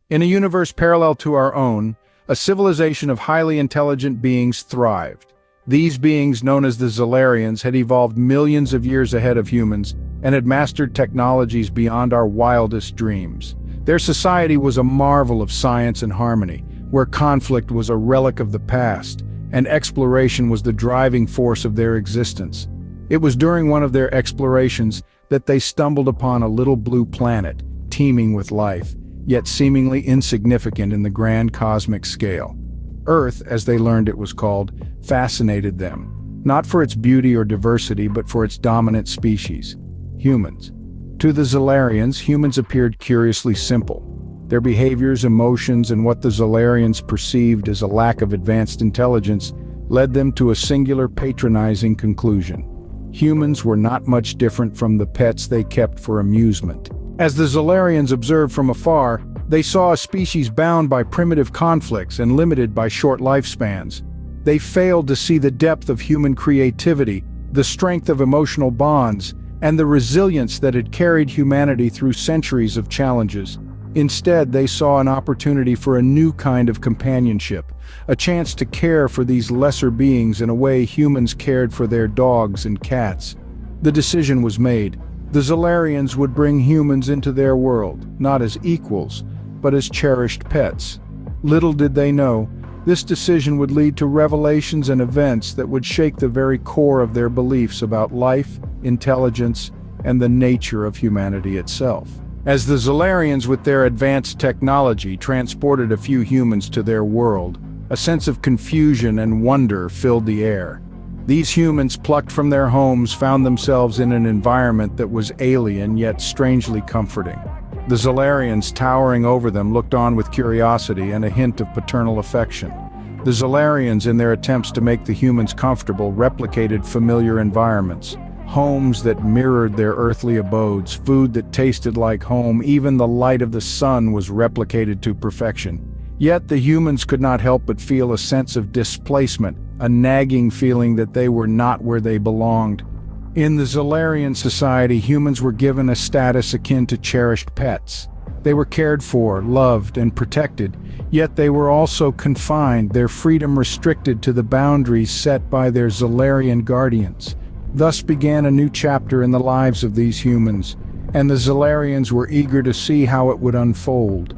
In a universe parallel to our own, a civilization of highly intelligent beings thrived. These beings, known as the Zolarians, had evolved millions of years ahead of humans and had mastered technologies beyond our wildest dreams. Their society was a marvel of science and harmony, where conflict was a relic of the past, and exploration was the driving force of their existence. It was during one of their explorations that they stumbled upon a little blue planet, teeming with life, yet seemingly insignificant in the grand cosmic scale. Earth, as they learned it was called, fascinated them, not for its beauty or diversity, but for its dominant species, humans. To the Zolarians, humans appeared curiously simple. Their behaviors, emotions, and what the Zolarians perceived as a lack of advanced intelligence led them to a singular patronizing conclusion. Humans were not much different from the pets they kept for amusement. As the Zolarians observed from afar, they saw a species bound by primitive conflicts and limited by short lifespans. They failed to see the depth of human creativity, the strength of emotional bonds, and the resilience that had carried humanity through centuries of challenges. Instead, they saw an opportunity for a new kind of companionship, a chance to care for these lesser beings in a way humans cared for their dogs and cats. The decision was made. The Zolarians would bring humans into their world, not as equals, but as cherished pets. Little did they know, this decision would lead to revelations and events that would shake the very core of their beliefs about life, intelligence, and the nature of humanity itself. As the Zolarians, with their advanced technology, transported a few humans to their world, a sense of confusion and wonder filled the air. These humans, plucked from their homes, found themselves in an environment that was alien yet strangely comforting. The Zolarians, towering over them, looked on with curiosity and a hint of paternal affection. The Zolarians, in their attempts to make the humans comfortable, replicated familiar environments. Homes that mirrored their earthly abodes, food that tasted like home, even the light of the sun was replicated to perfection. Yet the humans could not help but feel a sense of displacement, a nagging feeling that they were not where they belonged. In the Zolarian society, humans were given a status akin to cherished pets. They were cared for, loved, and protected, yet they were also confined, their freedom restricted to the boundaries set by their Zolarian guardians. Thus began a new chapter in the lives of these humans, and the Zolarians were eager to see how it would unfold.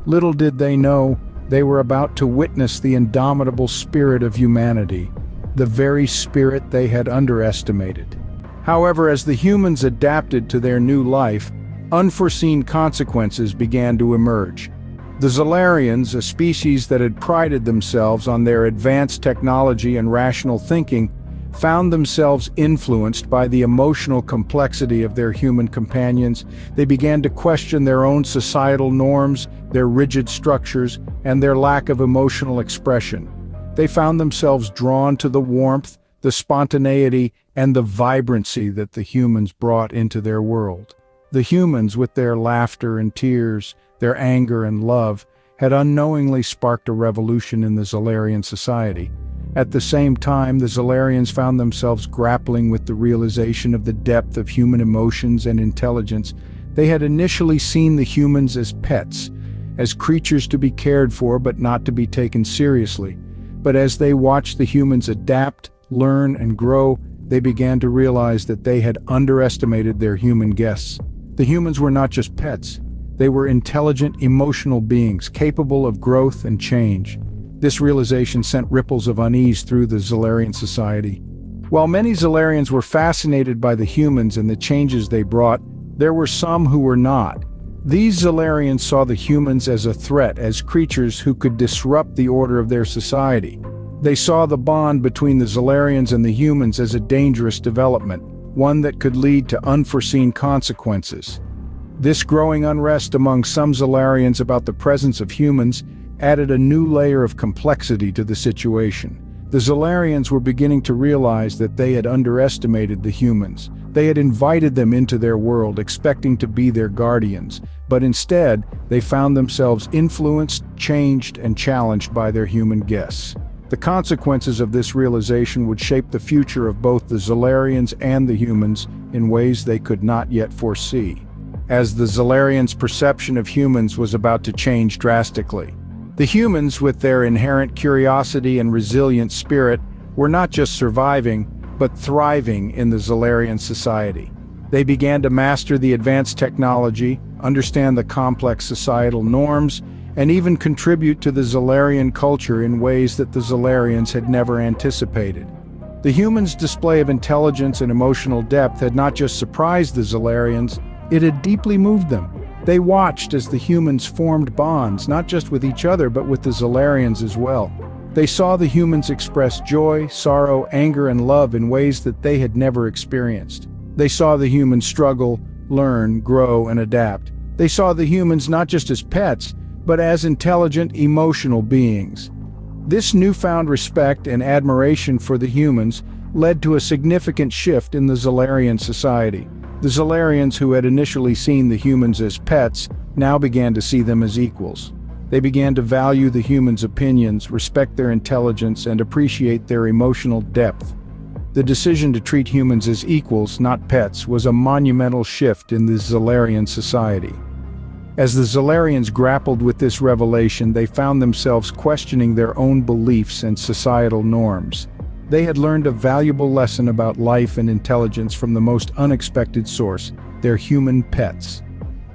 Little did they know, they were about to witness the indomitable spirit of humanity, the very spirit they had underestimated. However, as the humans adapted to their new life, unforeseen consequences began to emerge. The Zolarians, a species that had prided themselves on their advanced technology and rational thinking, found themselves influenced by the emotional complexity of their human companions. They began to question their own societal norms, their rigid structures, and their lack of emotional expression. They found themselves drawn to the warmth, the spontaneity, and the vibrancy that the humans brought into their world. The humans, with their laughter and tears, their anger and love, had unknowingly sparked a revolution in the Zolarian society. At the same time, the Zolarians found themselves grappling with the realization of the depth of human emotions and intelligence. They had initially seen the humans as pets, as creatures to be cared for but not to be taken seriously. But as they watched the humans adapt, learn, and grow, they began to realize that they had underestimated their human guests. The humans were not just pets. They were intelligent, emotional beings, capable of growth and change. This realization sent ripples of unease through the Zolarian society. While many Zolarians were fascinated by the humans and the changes they brought, there were some who were not. These Zolarians saw the humans as a threat, as creatures who could disrupt the order of their society. They saw the bond between the Zolarians and the humans as a dangerous development, one that could lead to unforeseen consequences. This growing unrest among some Zolarians about the presence of humans added a new layer of complexity to the situation. The Zolarians were beginning to realize that they had underestimated the humans. They had invited them into their world, expecting to be their guardians, but instead, they found themselves influenced, changed, and challenged by their human guests. The consequences of this realization would shape the future of both the Zolarians and the humans in ways they could not yet foresee. as the Zolarians' perception of humans was about to change drastically. The humans, with their inherent curiosity and resilient spirit, were not just surviving, but thriving in the Zolarian society. They began to master the advanced technology, understand the complex societal norms, and even contribute to the Zolarian culture in ways that the Zolarians had never anticipated. The humans' display of intelligence and emotional depth had not just surprised the Zolarians, it had deeply moved them. They watched as the humans formed bonds, not just with each other, but with the Zolarians as well. They saw the humans express joy, sorrow, anger, and love in ways that they had never experienced. They saw the humans struggle, learn, grow, and adapt. They saw the humans not just as pets, but as intelligent, emotional beings. This newfound respect and admiration for the humans led to a significant shift in the Zolarian society. The Zolarians, who had initially seen the humans as pets, now began to see them as equals. They began to value the humans' opinions, respect their intelligence, and appreciate their emotional depth. The decision to treat humans as equals, not pets, was a monumental shift in the Zolarian society. As the Zolarians grappled with this revelation, they found themselves questioning their own beliefs and societal norms. They had learned a valuable lesson about life and intelligence from the most unexpected source, their human pets.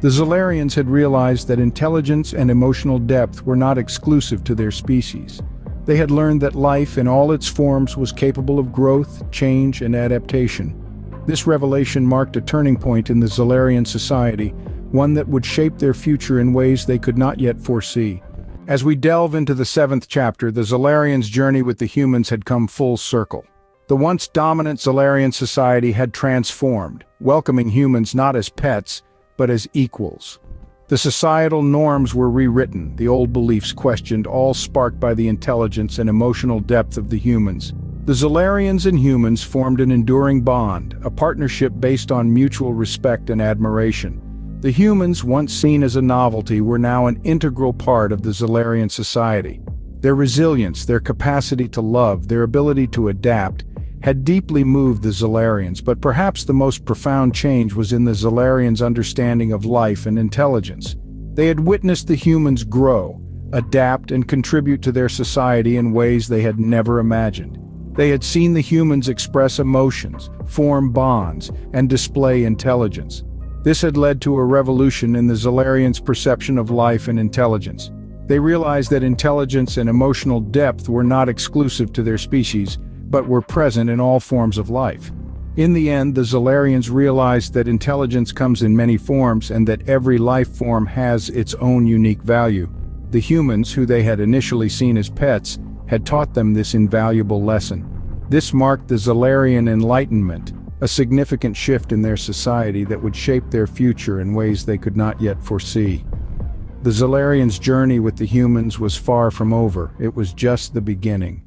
The Zolarians had realized that intelligence and emotional depth were not exclusive to their species. They had learned that life in all its forms was capable of growth, change, and adaptation. This revelation marked a turning point in the Zolarian society, one that would shape their future in ways they could not yet foresee. As we delve into the 7th chapter, the Zolarians' journey with the humans had come full circle. The once dominant Zolarian society had transformed, welcoming humans not as pets, but as equals. The societal norms were rewritten, the old beliefs questioned, all sparked by the intelligence and emotional depth of the humans. The Zolarians and humans formed an enduring bond, a partnership based on mutual respect and admiration. The humans, once seen as a novelty, were now an integral part of the Zolarian society. Their resilience, their capacity to love, their ability to adapt, had deeply moved the Zolarians, but perhaps the most profound change was in the Zolarians' understanding of life and intelligence. They had witnessed the humans grow, adapt, and contribute to their society in ways they had never imagined. They had seen the humans express emotions, form bonds, and display intelligence. This had led to a revolution in the Zolarians' perception of life and intelligence. They realized that intelligence and emotional depth were not exclusive to their species, but were present in all forms of life. In the end, the Zolarians realized that intelligence comes in many forms and that every life form has its own unique value. The humans, who they had initially seen as pets, had taught them this invaluable lesson. This marked the Zolarian Enlightenment, a significant shift in their society that would shape their future in ways they could not yet foresee. The Zolarians' journey with the humans was far from over. It was just the beginning.